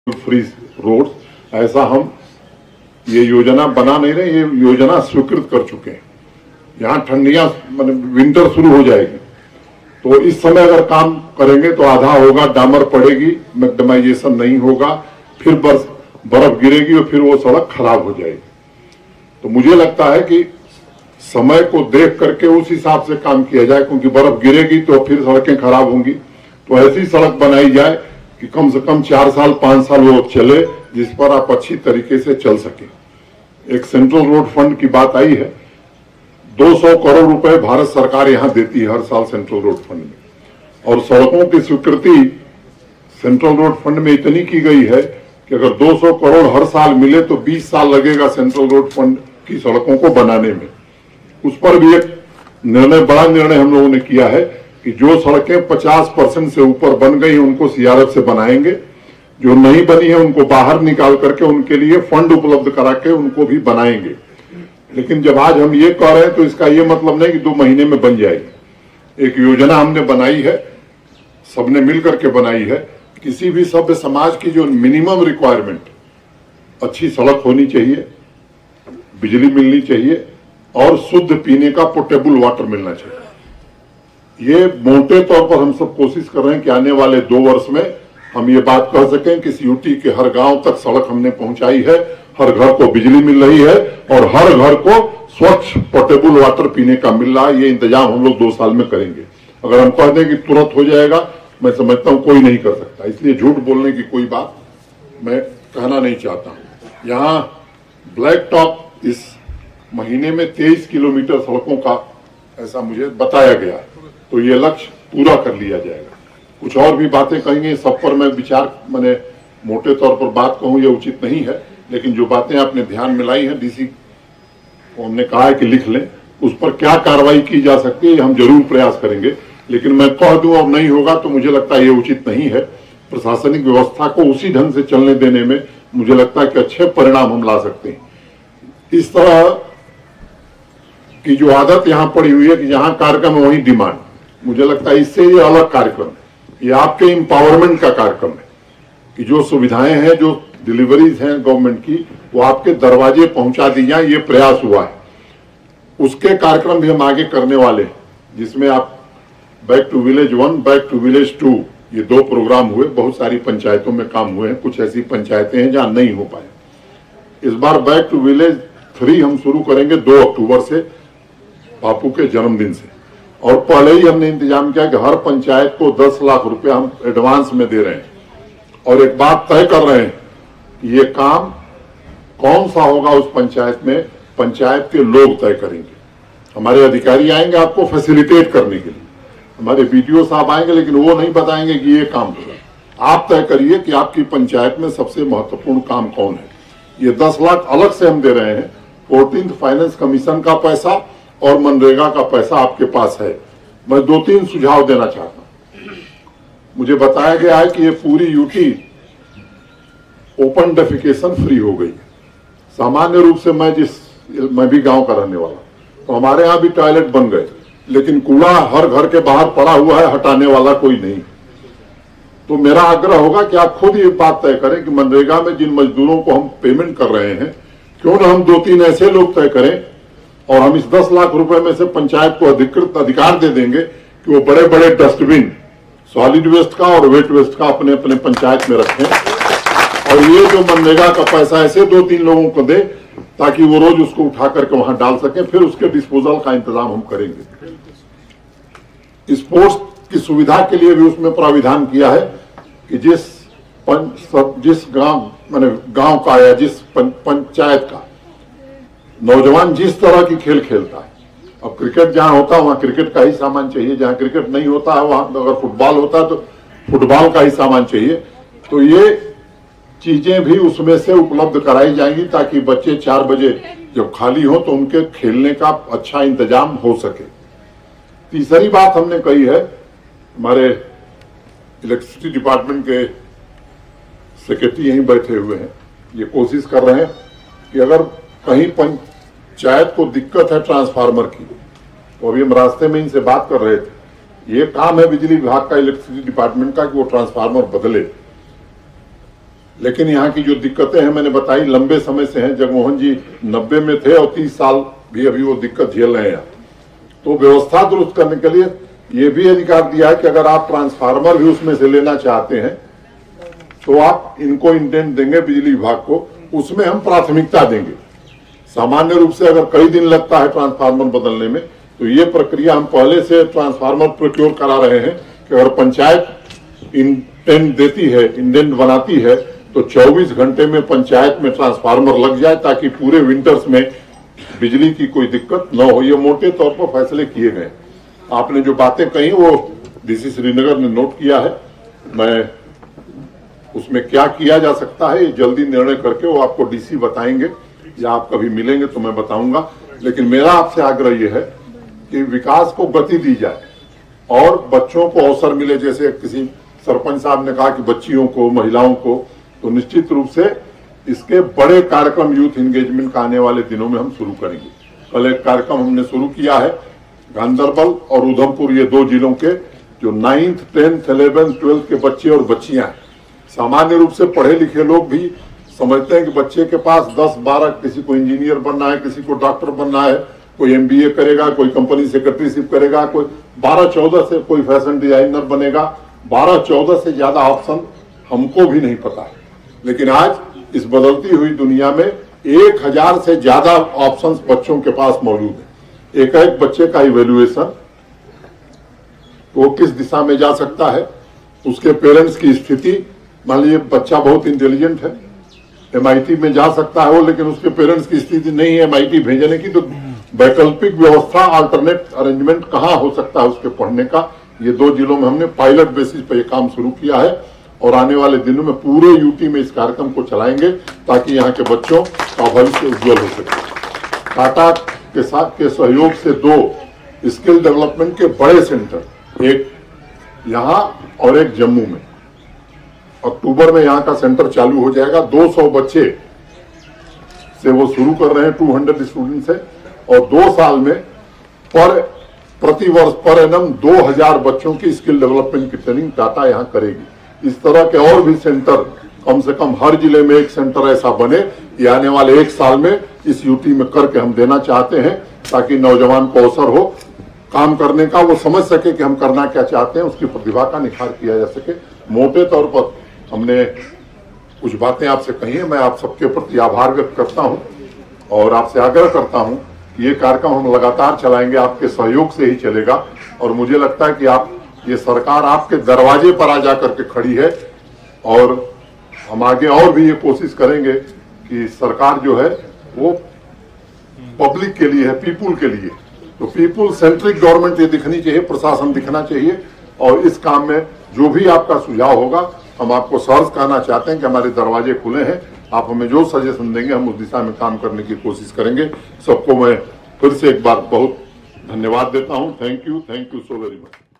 Free roads, ऐसा हम ये योजना बना नहीं रहे, ये योजना स्वीकृत कर चुके हैं। यहाँ ठंडियां विंटर शुरू हो जाएगी, तो इस समय अगर काम करेंगे तो आधा होगा, डामर पड़ेगी, मैग्नेमाइजेशन नहीं होगा, फिर बर्फ गिरेगी और फिर वो सड़क खराब हो जाएगी। तो मुझे लगता है कि समय को देख करके उस हिसाब से काम किया जाए, क्योंकि बर्फ गिरेगी तो फिर सड़कें खराब होंगी। तो ऐसी सड़क बनाई जाए कि कम से कम 4 साल 5 साल वो चले, जिस पर आप अच्छी तरीके से चल सके। एक सेंट्रल रोड फंड की बात आई है, 200 करोड़ रुपए भारत सरकार यहां देती है हर साल सेंट्रल रोड फंड में, और सड़कों की स्वीकृति सेंट्रल रोड फंड में इतनी की गई है कि अगर 200 करोड़ हर साल मिले तो 20 साल लगेगा सेंट्रल रोड फंड की सड़कों को बनाने में। उस पर भी एक बड़ा निर्णय हम लोगों ने किया है कि जो सड़कें 50% से ऊपर बन गई हैं उनको सीआरएफ से बनाएंगे, जो नहीं बनी है उनको बाहर निकाल करके उनके लिए फंड उपलब्ध करा के उनको भी बनाएंगे। लेकिन जब आज हम ये कह रहे हैं तो इसका ये मतलब नहीं कि 2 महीने में बन जाएगी। एक योजना हमने बनाई है, सबने मिलकर के बनाई है। किसी भी सभ्य समाज की जो मिनिमम रिक्वायरमेंट, अच्छी सड़क होनी चाहिए, बिजली मिलनी चाहिए और शुद्ध पीने का पोर्टेबल वाटर मिलना चाहिए। ये मोटे तौर पर हम सब कोशिश कर रहे हैं कि आने वाले 2 वर्ष में हम ये बात कह सकें कि यूटी के हर गांव तक सड़क हमने पहुंचाई है, हर घर को बिजली मिल रही है और हर घर को स्वच्छ पोर्टेबल वाटर पीने का मिल रहा है। ये इंतजाम हम लोग 2 साल में करेंगे। अगर हम कह दें कि तुरंत हो जाएगा, मैं समझता हूं कोई नहीं कर सकता, इसलिए झूठ बोलने की कोई बात मैं कहना नहीं चाहता हूं। यहाँ ब्लैक टॉप इस महीने में 23 किलोमीटर सड़कों का ऐसा मुझे बताया गया, तो ये लक्ष्य पूरा कर लिया जाएगा। कुछ और भी बातें कहेंगे, सब पर मैं विचार मैंने मोटे तौर पर बात कहूं ये उचित नहीं है, लेकिन जो बातें आपने ध्यान में लाई हैं, डीसी को हमने कहा है कि लिख लें, उस पर क्या कार्रवाई की जा सकती है हम जरूर प्रयास करेंगे। लेकिन मैं कह दूं और नहीं होगा तो मुझे लगता है ये उचित नहीं है। प्रशासनिक व्यवस्था को उसी ढंग से चलने देने में मुझे लगता है कि अच्छे परिणाम हम ला सकते हैं। इस तरह की जो आदत यहाँ पड़ी हुई है कि जहां कार्यक्रम है वहीं डिमांड, मुझे लगता है इससे ये अलग कार्यक्रम है, ये आपके एम्पावरमेंट का कार्यक्रम है कि जो सुविधाएं हैं, जो डिलीवरीज हैं गवर्नमेंट की, वो आपके दरवाजे पहुंचा दी जाए, ये प्रयास हुआ है। उसके कार्यक्रम भी हम आगे करने वाले हैं, जिसमें आप back to village 1, back to village 2, ये 2 प्रोग्राम हुए। बहुत सारी पंचायतों में काम हुए हैं, कुछ ऐसी पंचायतें हैं जहां नहीं हो पाए। इस बार बैक टू विलेज 3 हम शुरू करेंगे 2 अक्टूबर से, बापू के जन्मदिन से। और पहले ही हमने इंतजाम किया कि हर पंचायत को 10 लाख रुपए हम एडवांस में दे रहे हैं, और एक बात तय कर रहे हैं कि ये काम कौन सा होगा उस पंचायत में, पंचायत के लोग तय करेंगे। हमारे अधिकारी आएंगे आपको फैसिलिटेट करने के लिए, हमारे बीडीओ साहब आएंगे, लेकिन वो नहीं बताएंगे कि ये काम होगा। आप तय करिए कि आपकी पंचायत में सबसे महत्वपूर्ण काम कौन है। ये 10 लाख अलग से हम दे रहे हैं। 14th फाइनेंस कमीशन का पैसा और मनरेगा का पैसा आपके पास है। मैं 2-3 सुझाव देना चाहता हूं। मुझे बताया गया है कि ये पूरी यूटी ओपन डेफिकेशन फ्री हो गई। सामान्य रूप से मैं भी गांव का रहने वाला, तो हमारे यहाँ भी टॉयलेट बन गए, लेकिन कूड़ा हर घर के बाहर पड़ा हुआ है, हटाने वाला कोई नहीं। तो मेरा आग्रह होगा कि आप खुद ये बात तय करें कि मनरेगा में जिन मजदूरों को हम पेमेंट कर रहे हैं, क्यों ना हम 2-3 ऐसे लोग तय करें, और हम इस 10 लाख रुपए में से पंचायत को अधिकृत अधिकार दे देंगे कि वो बड़े बड़े डस्टबिन सॉलिड वेस्ट का और वेट वेस्ट का अपने अपने पंचायत में रखें, और ये जो मनरेगा का पैसा ऐसे 2-3 लोगों को दे ताकि वो रोज उसको उठा करके वहां डाल सकें, फिर उसके डिस्पोजल का इंतजाम हम करेंगे। स्पोर्ट्स की सुविधा के लिए भी उसमें प्राविधान किया है कि जिस गांव का या जिस पंचायत का नौजवान जिस तरह की खेल खेलता है, अब क्रिकेट जहां होता है वहां क्रिकेट का ही सामान चाहिए, जहां क्रिकेट नहीं होता है वहां अगर फुटबॉल होता है तो फुटबॉल का ही सामान चाहिए। तो ये चीजें भी उसमें से उपलब्ध कराई जाएंगी ताकि बच्चे 4 बजे जब खाली हो तो उनके खेलने का अच्छा इंतजाम हो सके। तीसरी बात हमने कही है, हमारे इलेक्ट्रिसिटी डिपार्टमेंट के सेक्रेटरी यहीं बैठे हुए हैं, ये कोशिश कर रहे हैं कि अगर कहीं पंचायत को दिक्कत है ट्रांसफार्मर की, तो अभी हम रास्ते में इनसे बात कर रहे थे, ये काम है बिजली विभाग का, इलेक्ट्रिसिटी डिपार्टमेंट का, कि वो ट्रांसफार्मर बदले। लेकिन यहाँ की जो दिक्कतें हैं मैंने बताई, लंबे समय से हैं। जगमोहन जी 90 में थे और 30 साल भी अभी वो दिक्कत झेल रहे हैं। तो व्यवस्था दुरुस्त करने के लिए ये भी अधिकार दिया है कि अगर आप ट्रांसफार्मर भी उसमें से लेना चाहते हैं तो आप इनको इंटेंट देंगे बिजली विभाग को, उसमें हम प्राथमिकता देंगे। सामान्य रूप से अगर कई दिन लगता है ट्रांसफार्मर बदलने में, तो ये प्रक्रिया हम पहले से ट्रांसफार्मर प्रोक्योर करा रहे हैं कि अगर पंचायत इंटेंट देती है, इंडेंट बनाती है, तो 24 घंटे में पंचायत में ट्रांसफार्मर लग जाए ताकि पूरे विंटर्स में बिजली की कोई दिक्कत न हो। ये मोटे तौर पर फैसले किए गए। आपने जो बातें कही वो डीसी श्रीनगर ने नोट किया है। मैं उसमें क्या किया जा सकता है ये जल्दी निर्णय करके वो आपको डीसी बताएंगे, या आप कभी मिलेंगे तो मैं बताऊंगा। लेकिन मेरा आपसे आग्रह यह है कि विकास को गति दी जाए और बच्चों को अवसर मिले। जैसे किसी सरपंच साहब ने कहा कि बच्चियों को, महिलाओं को, तो निश्चित रूप से इसके बड़े कार्यक्रम यूथ एंगेजमेंट का आने वाले दिनों में हम शुरू करेंगे। कल एक कार्यक्रम हमने शुरू किया है, गांधरबल और उधमपुर, ये 2 जिलों के जो 9th, 10th, 11th, 12th के बच्चे और बच्चियां हैं। सामान्य रूप से पढ़े लिखे लोग भी समझते हैं कि बच्चे के पास 10-12, किसी को इंजीनियर बनना है, किसी को डॉक्टर बनना है, कोई MBA करेगा, कोई कंपनी सेक्रेटरीशिप करेगा, कोई 12-14 से कोई फैशन डिजाइनर बनेगा। 12-14 से ज्यादा ऑप्शन हमको भी नहीं पता है, लेकिन आज इस बदलती हुई दुनिया में 1000 से ज्यादा ऑप्शंस बच्चों के पास मौजूद है। एक बच्चे का इवेल्युएशन, वो किस दिशा में जा सकता है, उसके पेरेंट्स की स्थिति। मान लीजिए बच्चा बहुत इंटेलिजेंट है, MIT में जा सकता है वो, लेकिन उसके पेरेंट्स की स्थिति नहीं है MIT भेजने की, तो वैकल्पिक व्यवस्था, अल्टरनेट अरेंजमेंट कहाँ हो सकता है उसके पढ़ने का। ये 2 जिलों में हमने पायलट बेसिस पर यह काम शुरू किया है और आने वाले दिनों में पूरे यूटी में इस कार्यक्रम को चलाएंगे ताकि यहाँ के बच्चों का भविष्य उज्जवल हो सके। टाटा के साथ के सहयोग से 2 स्किल डेवलपमेंट के बड़े सेंटर, एक यहाँ और एक जम्मू में, अक्टूबर में यहाँ का सेंटर चालू हो जाएगा। 200 बच्चे से वो शुरू कर रहे हैं, 200 स्टूडेंट से, और 2 साल में प्रति वर्ष पर एनम 2000 बच्चों की स्किल डेवलपमेंट की ट्रेनिंग टाटा यहाँ करेगी। इस तरह के और भी सेंटर कम से कम हर जिले में एक सेंटर ऐसा बने, ये आने वाले 1 साल में इस यूटी में करके हम देना चाहते हैं ताकि नौजवान को अवसर हो काम करने का, वो समझ सके कि हम करना क्या चाहते हैं, उसकी प्रतिभा का निखार किया जा सके। मोटे तौर पर हमने कुछ बातें आपसे कही है। मैं आप सबके प्रति आभार व्यक्त करता हूं और आपसे आग्रह करता हूं कि ये कार्यक्रम हम लगातार चलाएंगे, आपके सहयोग से ही चलेगा। और मुझे लगता है कि ये सरकार आपके दरवाजे पर आ जाकर के खड़ी है और हम आगे और भी ये कोशिश करेंगे कि सरकार जो है वो पब्लिक के लिए है, पीपुल के लिए। तो पीपुल सेंट्रिक गवर्नमेंट ये दिखनी चाहिए, प्रशासन दिखना चाहिए। और इस काम में जो भी आपका सुझाव होगा, हम आपको सहर्ष कहना चाहते हैं कि हमारे दरवाजे खुले हैं। आप हमें जो सजेशन देंगे हम उस दिशा में काम करने की कोशिश करेंगे। सबको मैं फिर से एक बार बहुत धन्यवाद देता हूं। Thank you so very much.